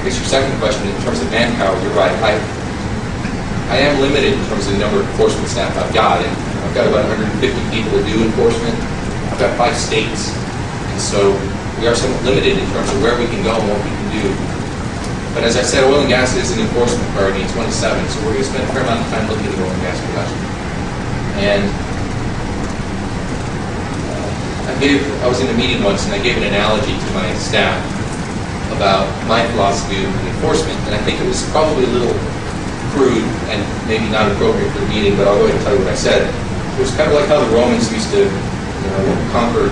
guess your second question, in terms of manpower, you're right. I am limited in terms of the number of enforcement staff I've got. And I've got about 150 people to do enforcement. I've got 5 states. And so we are somewhat limited in terms of where we can go and what we can do. But as I said, oil and gas is an enforcement priority in 27, so we're going to spend a fair amount of time looking at oil and gas production. And I was in a meeting once and I gave an analogy to my staff about my philosophy of enforcement, and I think it was probably a little crude and maybe not appropriate for the meeting, but I'll go ahead and tell you what I said. It was kind of like how the Romans used to conquer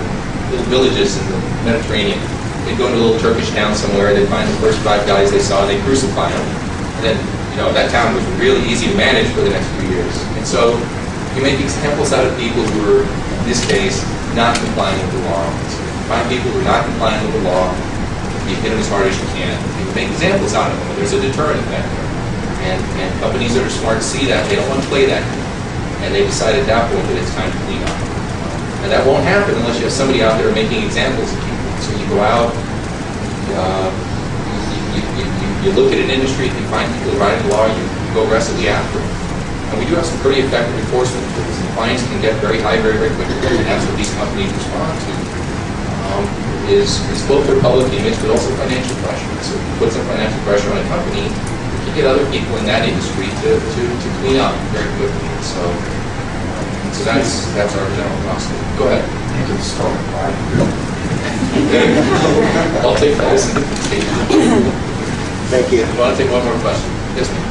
little villages in the Mediterranean. They'd go into a little Turkish town somewhere, they'd find the first 5 guys they saw, they'd crucify them. And then, that town was really easy to manage for the next few years. And so you make examples out of people who are, in this case, not complying with the law. So you find people who are not complying with the law, you hit them as hard as you can. You make examples out of them. There's a deterrent effect there. And companies that are smart see that, they don't want to play that. And they decide at that point that it's time to clean up. And that won't happen unless you have somebody out there making examples of people. So you go out, you look at an industry, you find people who are writing the law, you go aggressively after them. And we do have some pretty effective enforcement tools. The fines can get very high very, very quickly, and that's what these companies respond to. Is both their public image, but also financial pressure. So if you put some financial pressure on a company, you can get other people in that industry to clean up very quickly. So that's our general philosophy. Go ahead. You can start. I'll take that as an invitation. Thank you. I want to take one more question. Yes, ma'am.